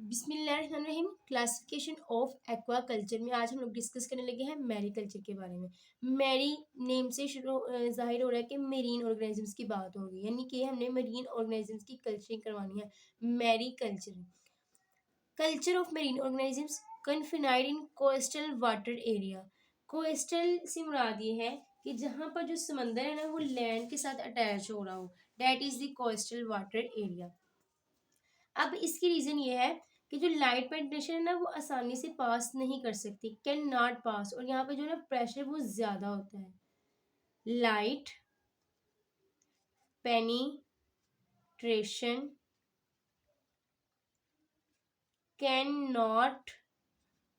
बिस्मिल्लाहिर्रहमानिर्रहीम। Classification of aquaculture में आज हम लोग डिस्कस करने लगे हैं मैरीकल्चर के बारे में। मैरी नेम से जाहिर हो रहा है कि मेरीन ऑर्गेनिजम्स की बात होगी, यानी कि हमने मरीन ऑर्गेनिजम्स की कल्चरिंग करवानी है। Mariculture, culture of marine organisms confined in coastal water area. Coastal से मुराद ये है कि जहाँ पर जो समंदर है ना वो लैंड के साथ अटैच हो रहा हो, that is the coastal water area. अब इसकी रीजन ये है कि जो लाइट पेनिट्रेशन है ना वो आसानी से पास नहीं कर सकती, कैन नॉट पास, और यहाँ पे जो है ना प्रेशर वो ज्यादा होता है। Light penetration can not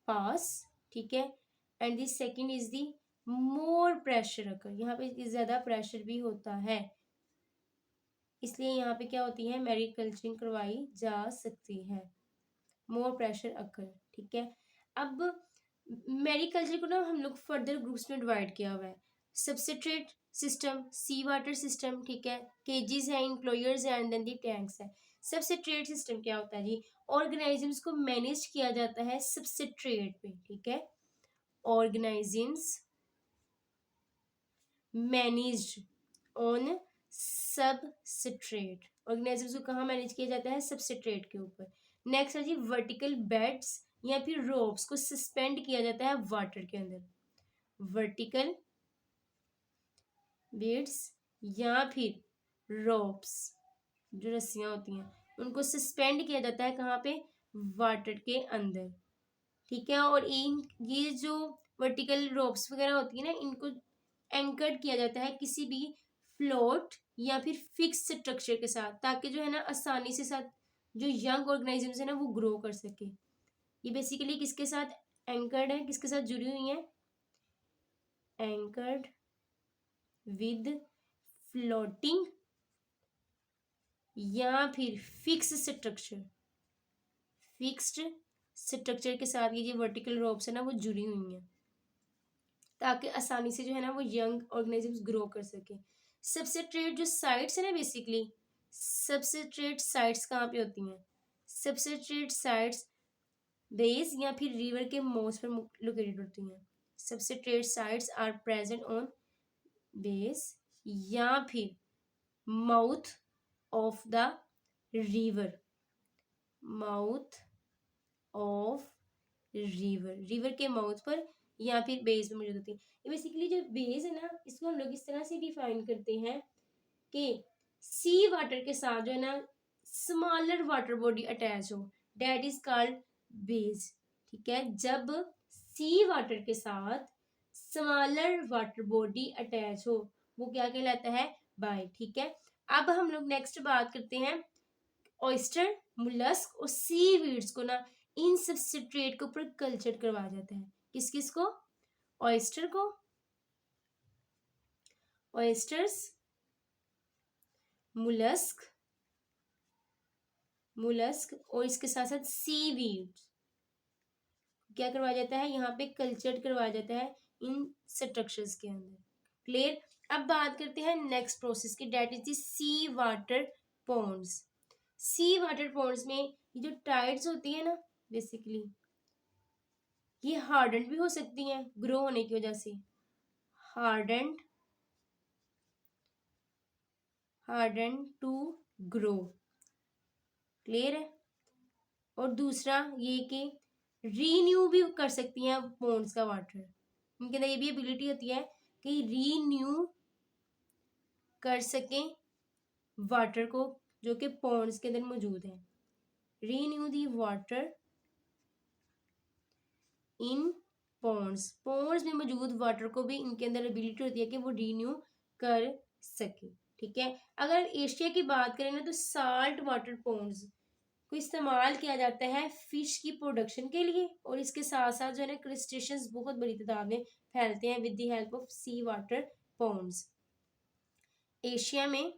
pass, ठीक है। And the second is the more pressure occur, यहाँ पे ज्यादा प्रेशर भी होता है, इसलिए यहाँ पे क्या होती है, मैरीकल्चरिंग करवाई जा सकती है। मोर प्रेशर अकर, ठीक है। अब मैरीकल्चर को ना हम लोग फर्दर ग्रुप्स में डिवाइड किया हुआ है। सबस्ट्रेट सिस्टम, सी वाटर सिस्टम, ठीक है, केजीज है, इंक्लोयर्स है, एंड देन दी टैंक्स है। सबस्ट्रेट सिस्टम क्या होता है जी? ऑर्गेनाइजम्स को मैनेज किया जाता है सबस्ट्रेट पे, ठीक है। ऑर्गेनाइजम्स मैनेज्ड ऑन सबस्ट्रेट, ऑर्गेनाइजम्स को कहाँ मैनेज किया जाता है? सबस्ट्रेट के ऊपर। नेक्स्ट है जी वर्टिकल बेड्स या फिर रोप्स को सस्पेंड किया जाता है वाटर के अंदर। वर्टिकल बेड्स या फिर रोप्स, जो रस्सियां होती हैं, उनको सस्पेंड किया जाता है कहाँ पे? वाटर के अंदर, ठीक है। और इन ये जो वर्टिकल रोप्स वगैरह होती है ना, इनको एंकर्ड किया जाता है किसी भी फ्लोट या फिर फिक्स स्ट्रक्चर के साथ, ताकि जो है ना आसानी से साथ जो यंग ऑर्गेनाइजम्स है ना वो ग्रो कर सके। ये बेसिकली किसके साथ एंकर्ड है, किसके साथ जुड़ी हुई है? एंकर्ड विद फ्लोटिंग या फिर फिक्स स्ट्रक्चर, फिक्स्ड स्ट्रक्चर के साथ ये जो वर्टिकल रोप्स है ना वो जुड़ी हुई हैं, ताकि आसानी से जो है ना वो यंग ऑर्गेनिजम्स ग्रो कर सके। सबस्ट्रेट जो साइट्स है ना, बेसिकली सबस्ट्रेट साइट्स कहाँ पे होती हैं? सबस्ट्रेट साइट्स बेस या फिर रिवर के मोस्ट पर लोकेटेड होती हैं। Substrate sites are present on base या फिर mouth of the river, mouth of river, river के माउथ पर या फिर बेस में मौजूद होती है। ये बेसिकली जो बेस है ना, इसको हम लोग इस तरह से डिफाइन करते हैं कि सी वाटर के साथ जो है ना स्मॉलर वाटर बॉडी अटैच हो, दैट इज कॉल्ड बेस, ठीक है। जब सी वाटर के साथ स्मॉलर वाटर बॉडी अटैच हो, वो क्या कहलाता है? बाय, ठीक है। अब हम लोग नेक्स्ट बात करते हैं ऑयस्टर, मुलस्क और सी वीड्स को ना इन सबस्ट्रेट के ऊपर कल्चर करवाया जाता है। किस किस को? ऑयस्टर को, ऑयस्टर्स, मुलस्क, मुलस्क और इसके साथ साथ सी वीड्स क्या करवाया जाता है? यहाँ पे कल्चर करवाया जाता है इन स्ट्रक्चर्स के अंदर। क्लियर? अब बात करते हैं नेक्स्ट प्रोसेस की, that is the sea water ponds. Sea water ponds में ये जो टाइड्स होती है ना, बेसिकली ये हार्डेंड भी हो सकती हैं ग्रो होने की वजह से। Hardened, hardened to grow, clear है। और दूसरा ये कि रीन्यू भी कर सकती हैं पॉन्ड्स का वाटर, इनके अंदर ये भी एबिलिटी होती है कि रीन्यू कर सकें वाटर को जो कि पॉन्ड्स के अंदर मौजूद है। Renew the water in ponds, ponds में मौजूद वाटर को भी इनके अंदर एबिलिटी होती है कि वो रीन्यू कर सके, ठीक है। अगर एशिया की बात करें ना, तो साल्ट वाटर पॉन्ड्स को इस्तेमाल किया जाता है फिश की प्रोडक्शन के लिए, और इसके साथ साथ जो है ना क्रस्टेशियंस बहुत बड़ी तादाद में फैलते हैं with the help of sea water ponds. Asia में,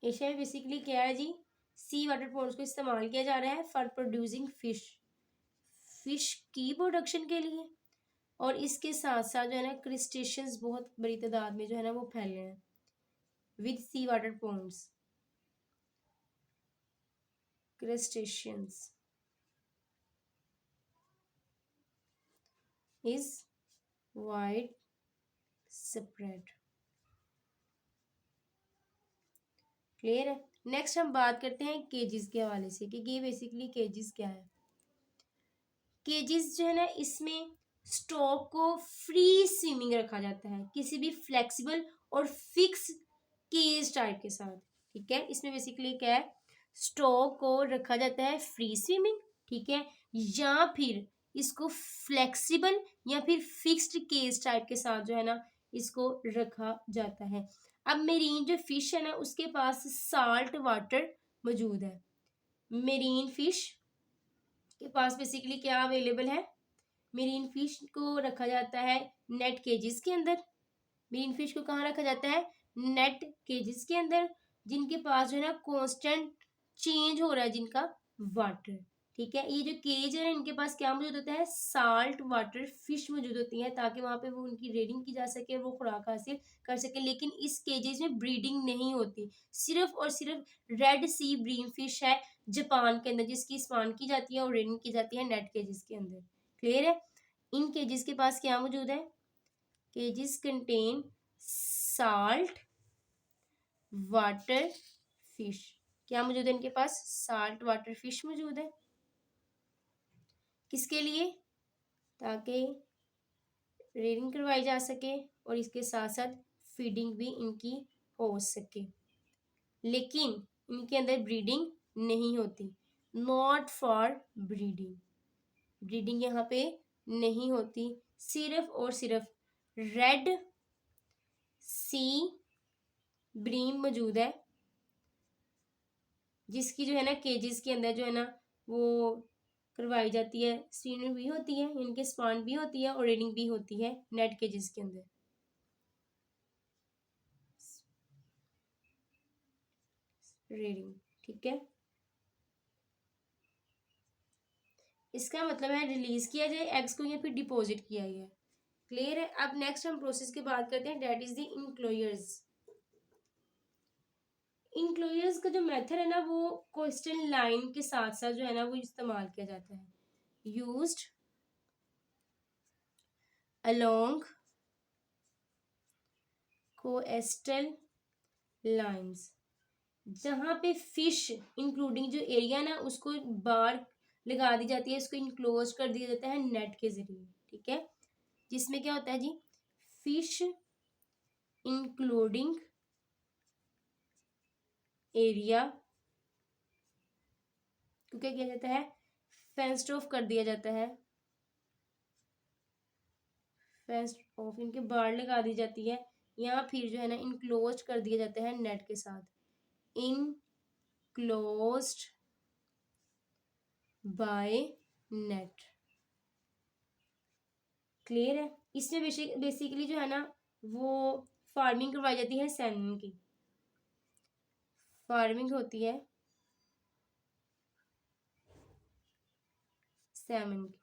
एशिया में बेसिकली क्या है जी? सी वाटर पॉन्ड्स को इस्तेमाल किया जा रहा है फॉर प्रोड्यूसिंग फिश, फिश की प्रोडक्शन के लिए, और इसके साथ साथ जो है ना क्रस्टेशियंस बहुत बड़ी तादाद में जो है ना वो फैले हैं with sea water ponds. crustaceans is wide spread। Clear है। नेक्स्ट हम बात करते हैं केजेस के हवाले से कि ये बेसिकली केजेस क्या है। केजेस जो है ना, इसमें स्टॉक को फ्री स्विमिंग रखा जाता है किसी भी फ्लेक्सिबल और फिक्स केज टाइप के साथ। ठीक है, इसमें बेसिकली क्या है, स्टॉक को रखा जाता है फ्री स्विमिंग, ठीक है, या फिर इसको फ्लेक्सिबल या फिर फिक्स्ड केज टाइप के साथ जो है ना इसको रखा जाता है। अब मेरीन जो फिश है ना उसके पास साल्ट वाटर मौजूद है। मेरीन फिश के पास बेसिकली क्या अवेलेबल है, मेरीन फिश को रखा जाता है नेट केजेस के अंदर। मेरीन फिश को कहाँ रखा जाता है, नेट केजेस के अंदर, जिनके पास जो है ना कांस्टेंट चेंज हो रहा है जिनका वाटर। ठीक है, ये जो केज है इनके पास क्या मौजूद होता है, साल्ट वाटर फिश मौजूद होती है ताकि वहां पे वो उनकी रेडिंग की जा सके, वो खुराक हासिल कर सके। लेकिन इस केजेस में ब्रीडिंग नहीं होती, सिर्फ और सिर्फ रेड सी ब्रीम फिश है जापान के अंदर जिसकी स्पान की जाती है और रेडिंग की जाती है नेट केजेस के अंदर। क्लियर है। इन केजेस के पास क्या मौजूद है, केजेस कंटेन साल्ट वाटर फिश। क्या मौजूद है इनके पास, साल्ट वाटर फिश मौजूद है। किसके लिए, ताकि रेडिंग करवाई जा सके और इसके साथ साथ फीडिंग भी इनकी हो सके। लेकिन इनके अंदर ब्रीडिंग नहीं होती, नॉट फॉर ब्रीडिंग, ब्रीडिंग यहाँ पे नहीं होती। सिर्फ और सिर्फ रेड सी ब्रीम मौजूद है जिसकी जो है ना केजेस के अंदर जो है ना वो करवाई जाती है, स्क्रीनिंग भी होती है, इनके स्पान भी होती है और रेडिंग भी होती है नेट केजेस के अंदर। रेडिंग, ठीक है, इसका मतलब है रिलीज किया जाए एग्स को या फिर डिपॉजिट किया जाए। क्लियर है। अब नेक्स्ट हम प्रोसेस की बात करते हैं, that is the enclosures. Enclosures का जो मेथड है ना वो कोस्टल लाइन के साथ साथ जो है ना वो इस्तेमाल किया जाता है, यूज्ड अलोंग कोस्टल लाइंस, जहाँ पे फिश इंक्लूडिंग जो एरिया ना उसको बार लगा दी जाती है, उसको इनक्लोज कर दिया जाता है नेट के जरिए। ठीक है, जिसमें क्या होता है जी, फिश इंक्लूडिंग एरिया को क्या किया जाता है, फेंस्ड ऑफ कर दिया जाता है, फेंस्ड ऑफ इनके बार लगा दी जाती है, या फिर जो है ना इनक्लोज कर दिया जाता है नेट के साथ, इनक्लोज्ड बाय नेट। क्लियर है। इसमें बेसिकली जो है ना वो फार्मिंग करवाई जाती है सैल्मन की, फार्मिंग होती है सैल्मन की।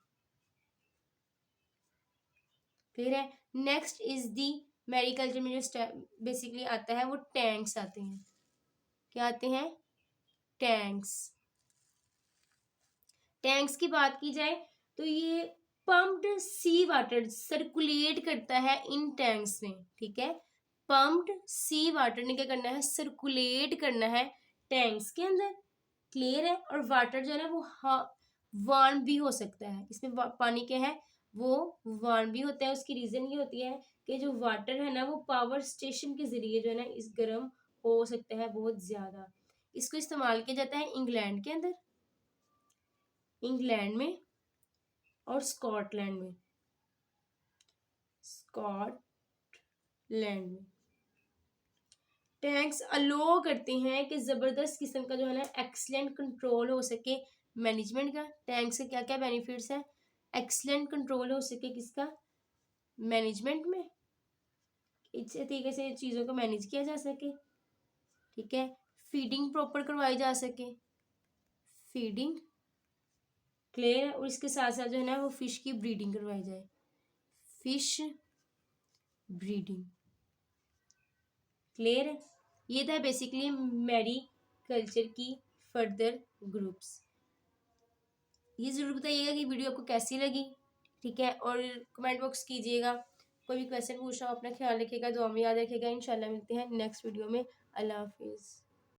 क्लियर है। नेक्स्ट इज दी मैरीकल्चर में जो बेसिकली आता है वो टैंक्स आते हैं। क्या आते हैं, टैंक्स। टैंक्स की बात की जाए तो ये पम्प्ड सी वाटर सर्कुलेट करता है इन टैंक्स में। ठीक है, पम्प्ड सी वाटर ने क्या करना है, सर्कुलेट करना है टैंक्स के अंदर। क्लियर है। और वाटर जो है ना वो वार्म भी हो सकता है, इसमें पानी क्या है वो वार्म भी होता है। उसकी रीजन ये होती है कि जो वाटर है ना वो पावर स्टेशन के जरिए जो है ना इस गर्म हो सकता है बहुत ज्यादा। इसको इस्तेमाल किया जाता है इंग्लैंड के अंदर, इंग्लैंड में और स्कॉटलैंड में, स्कॉटलैंड में। टैंक्स अलो करते हैं कि ज़बरदस्त किस्म का जो है ना एक्सीलेंट कंट्रोल हो सके मैनेजमेंट का। टैंक से क्या क्या बेनिफिट्स है, एक्सीलेंट कंट्रोल हो सके किसका, मैनेजमेंट में, अच्छे तरीके से चीज़ों को मैनेज किया जा सके। ठीक है, फीडिंग प्रॉपर करवाई जा सके, फीडिंग। क्लियर है। और इसके साथ साथ जो है ना वो फिश की ब्रीडिंग करवाई जाए, फिश ब्रीडिंग। क्लियर है। ये था बेसिकली मैरी कल्चर की फर्दर ग्रुप्स। ये ज़रूर बताइएगा कि वीडियो आपको कैसी लगी, ठीक है, और कमेंट बॉक्स कीजिएगा। कोई भी क्वेश्चन पूछना हो अपना ख्याल रखिएगा, दुआ में याद रखिएगा। इंशाल्लाह मिलते हैं नेक्स्ट वीडियो में। अल्लाह हाफिज़।